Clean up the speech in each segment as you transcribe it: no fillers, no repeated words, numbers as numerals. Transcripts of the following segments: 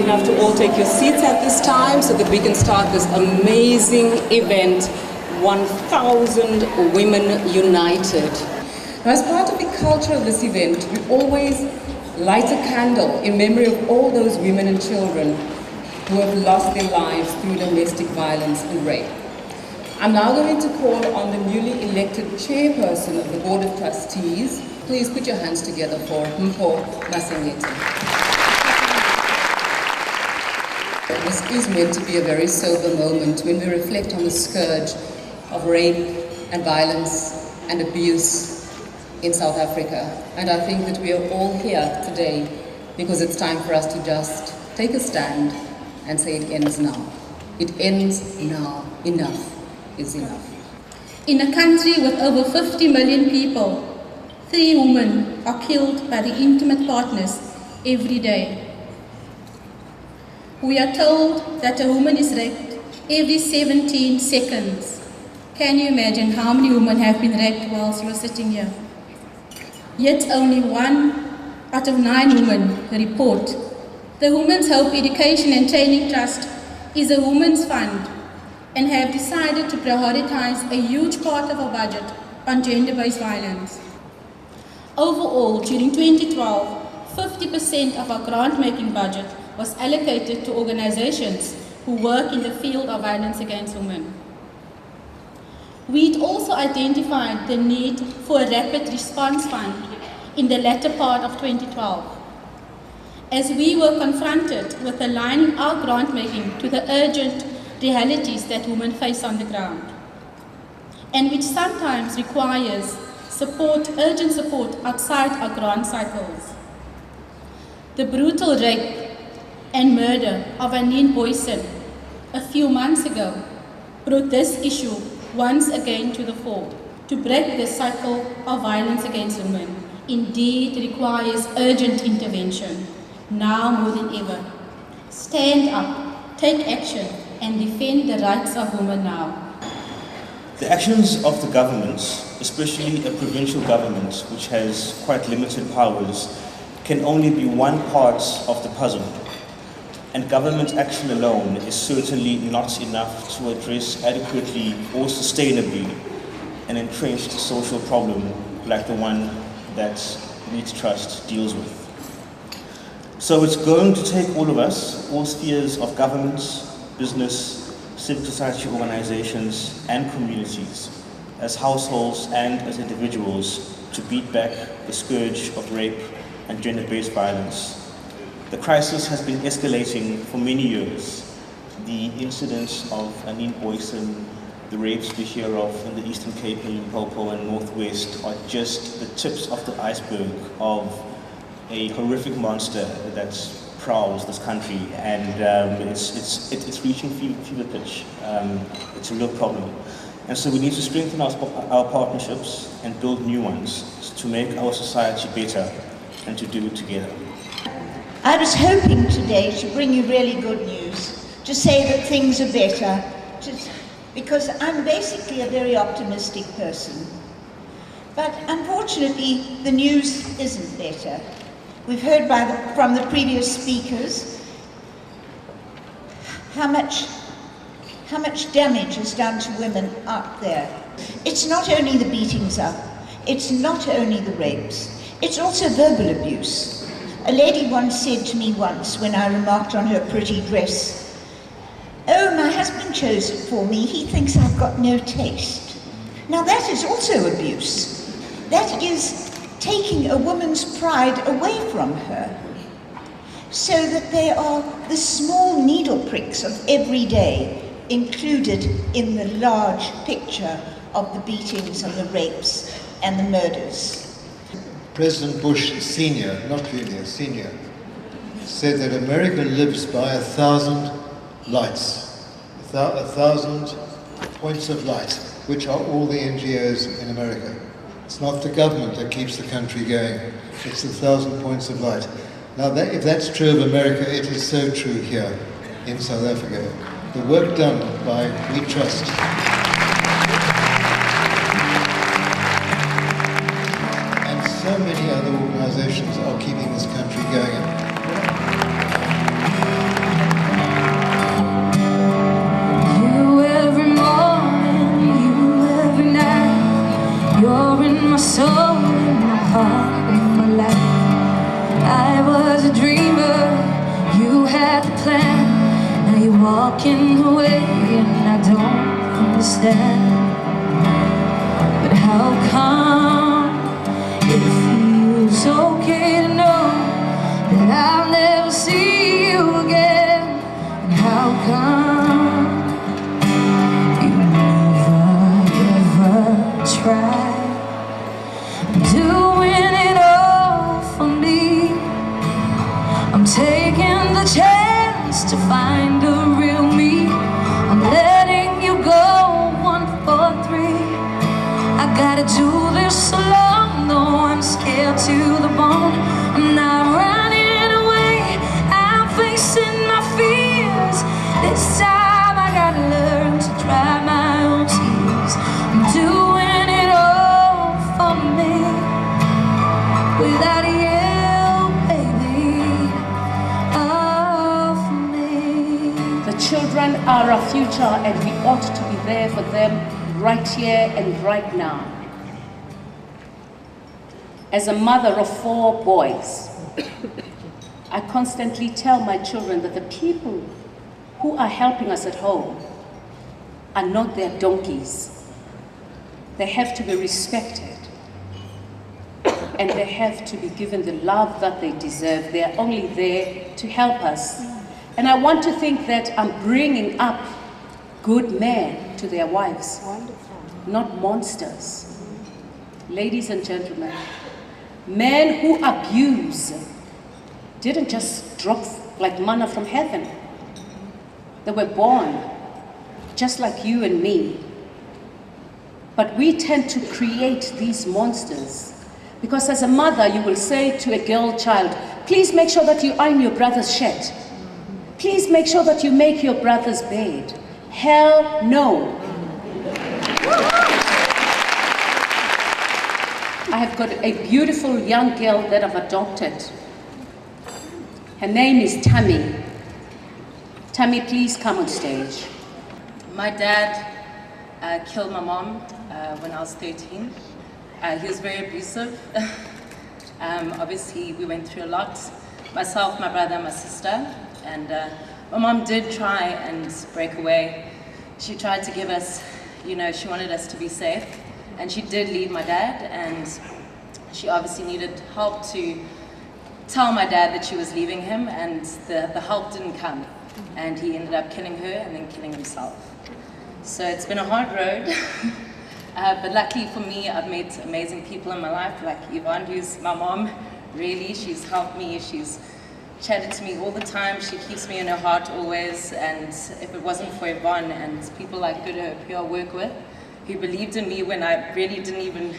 enough to all take your seats at this time so that we can start this amazing event, 1,000 Women United. Now, as part of the culture of this event, we always light a candle in memory of all those women and children who have lost their lives through domestic violence and rape. I'm now going to call on the newly elected chairperson of the Board of Trustees. Please put your hands together for Mpho Masengeti. This is meant to be a very sober moment when we reflect on the scourge of rape and violence and abuse in South Africa. And I think that we are all here today because it's time for us to just take a stand and say it ends now. It ends now. Enough is enough. In a country with over 50 million people, 3 women are killed by their intimate partners every day. We are told that a woman is raped every 17 seconds. Can you imagine how many women have been raped whilst you are sitting here? Yet only 1 out of 9 women report. The Women's Hope Education and Training Trust is a women's fund and have decided to prioritize a huge part of our budget on gender-based violence. Overall, during 2012, 50% of our grant-making budget was allocated to organizations who work in the field of violence against women. We'd also identified the need for a rapid response fund in the latter part of 2012, as we were confronted with aligning our grant-making to the urgent realities that women face on the ground, and which sometimes requires urgent support outside our grant cycles. The brutal rape and murder of Anine Boysen a few months ago brought this issue once again to the fore. To break this cycle of violence against women indeed requires urgent intervention, now more than ever. Stand up, take action, and defend the rights of women now. The actions of the government, especially a provincial government which has quite limited powers, can only be one part of the puzzle. And government action alone is certainly not enough to address adequately or sustainably an entrenched social problem like the one that Lead Trust deals with. So it's going to take all of us, all spheres of government, business, civil society organizations and communities, as households and as individuals, to beat back the scourge of rape and gender-based violence. The crisis has been escalating for many years. The incidents of Anine Boysen, the rapes we hear of in the Eastern Cape, Limpopo and Northwest are just the tips of the iceberg of a horrific monster that prowls this country, and it's reaching fever pitch. It's a real problem. And so we need to strengthen our partnerships and build new ones to make our society better and to do it together. I was hoping today to bring you really good news, to say that things are better, because I'm basically a very optimistic person. But unfortunately, the news isn't better. We've heard from the previous speakers how much damage is done to women out there. It's not only the beatings up, it's not only the rapes, it's also verbal abuse. A lady once said to me when I remarked on her pretty dress, "Oh, my husband chose it for me, he thinks I've got no taste." Now that is also abuse. That is taking a woman's pride away from her, so that they are the small needle pricks of every day included in the large picture of the beatings and the rapes and the murders. President Bush Senior, not Junior, Senior, said that America lives by 1,000 lights, 1,000 points of light, which are all the NGOs in America. It's not the government that keeps the country going, it's 1,000 points of light. Now, if that's true of America, it is so true here in South Africa. The work done by We Trust and so many other organizations are keeping this country going. soul and my heart and my life. I was a dreamer, you had the plan. Now you're walking away and I don't understand. But how come it feels okay to know that I'll never see you again? And how come you never ever tried doing it all for me? I'm taking the chance to find a real me. I'm letting you go 1, 4, 3. I gotta do this alone, though I'm scared to the bone. I'm not running away, I'm facing my fears. This time I gotta learn to dry my own tears. I'm doing it all for me, without you, baby, all for me. The children are our future and we ought to be there for them right here and right now. As a mother of 4 boys, I constantly tell my children that the people who are helping us at home are not their donkeys. They have to be respected and they have to be given the love that they deserve. They are only there to help us. And I want to think that I'm bringing up good men to their wives. Wonderful. Not monsters. Ladies and gentlemen, men who abuse didn't just drop like manna from heaven. They were born just like you and me. But we tend to create these monsters because as a mother you will say to a girl child, please make sure that you iron your brother's shirt. Please make sure that you make your brother's bed. Hell no. I have got a beautiful young girl that I've adopted. Her name is Tammy. Tammy, please come on stage. My dad killed my mom when I was 13. He was very abusive. Obviously, we went through a lot. Myself, my brother, and my sister. And my mom did try and break away. She tried to give us, she wanted us to be safe. And she did leave my dad, and she obviously needed help to tell my dad that she was leaving him, and the help didn't come. And he ended up killing her and then killing himself. So it's been a hard road. But luckily for me, I've met amazing people in my life, like Yvonne, who's my mom. Really, she's helped me. She's chatted to me all the time. She keeps me in her heart always. And if it wasn't for Yvonne and people like Good Hope who I work with, who believed in me when I really didn't even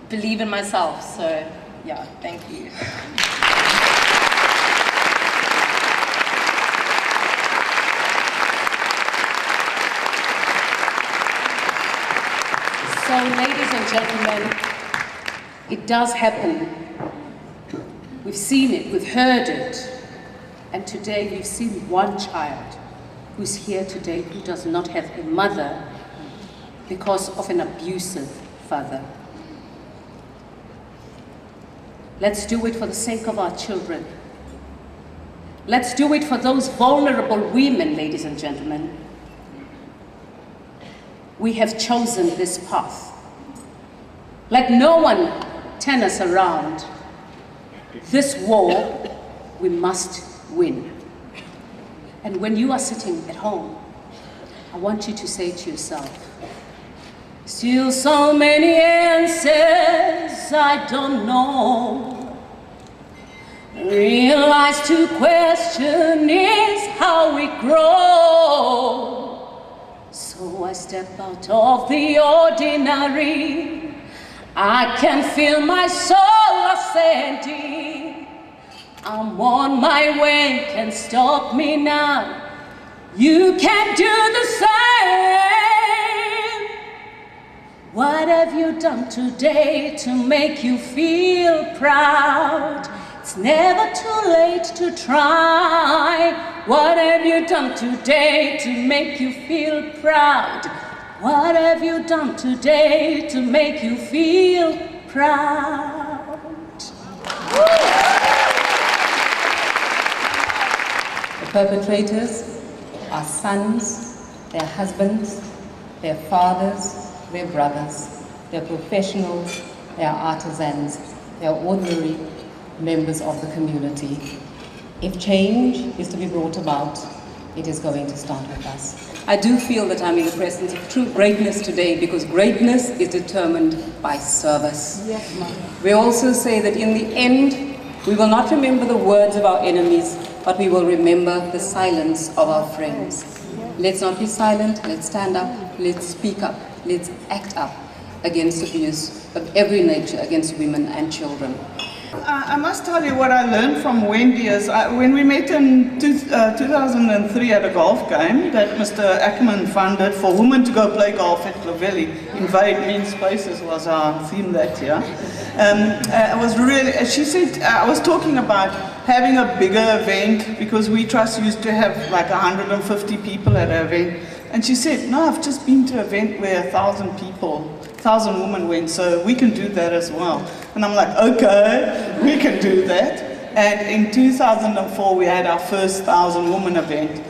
believe in myself. So yeah, thank you. So ladies and gentlemen, it does happen. We've seen it, we've heard it. And today we've seen one child who's here today who does not have a mother because of an abusive father. Let's do it for the sake of our children. Let's do it for those vulnerable women, ladies and gentlemen. We have chosen this path. Let no one turn us around. This war, we must win. And when you are sitting at home, I want you to say to yourself, still so many answers I don't know. Realize to question is how we grow. So I step out of the ordinary. I can feel my soul ascending. I'm on my way, can't stop me now. You can do the same. What have you done today to make you feel proud? It's never too late to try. What have you done today to make you feel proud? What have you done today to make you feel proud? proud. The perpetrators are sons, their husbands, their fathers, their brothers, their professionals, their artisans, their ordinary members of the community. If change is to be brought about, it is going to start with us. I do feel that I'm in the presence of true greatness today, because greatness is determined by service. Yes, ma'am. We also say that in the end, we will not remember the words of our enemies, but we will remember the silence of our friends. Let's not be silent, let's stand up, let's speak up, let's act up against abuse of every nature against women and children. I must tell you what I learned from Wendy is when we met in 2003 at a golf game that Mr. Ackerman funded for women to go play golf at Clovelly. Invade men's spaces was our theme that year. It was really, she said, I was talking about having a bigger event because We Trust used to have like 150 people at an event. And she said, no, I've just been to an event where 1,000 people, 1,000 women went, so we can do that as well. And I'm like, okay, we can do that. And in 2004, we had our first 1,000 woman event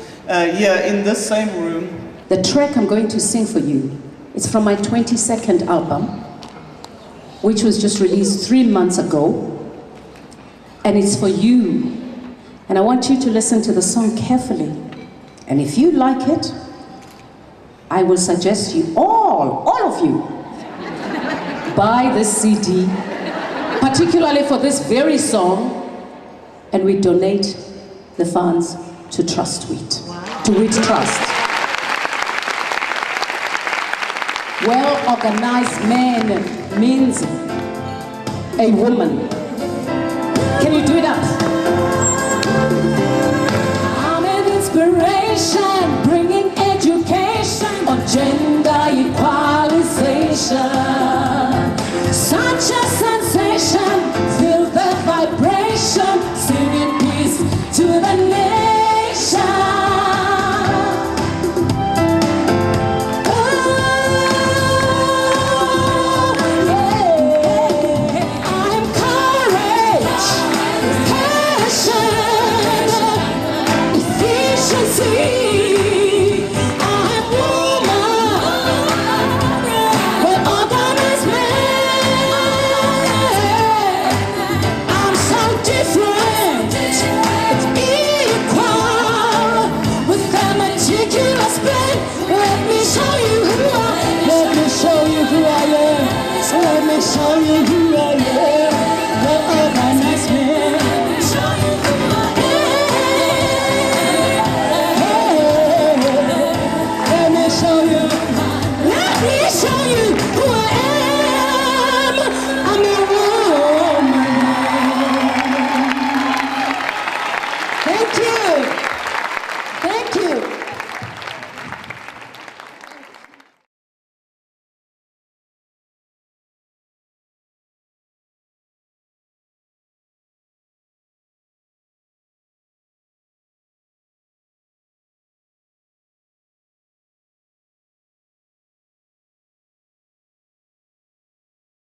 here in this same room. The track I'm going to sing for you is from my 22nd album, which was just released 3 months ago. And it's for you. And I want you to listen to the song carefully. And if you like it, I will suggest you, all of you, buy this CD, particularly for this very song, and we donate the funds to Trust Wheat, to Wheat Trust. Well-organized man means a woman. Can you do it up? I'm an inspiration, bringing education on gender.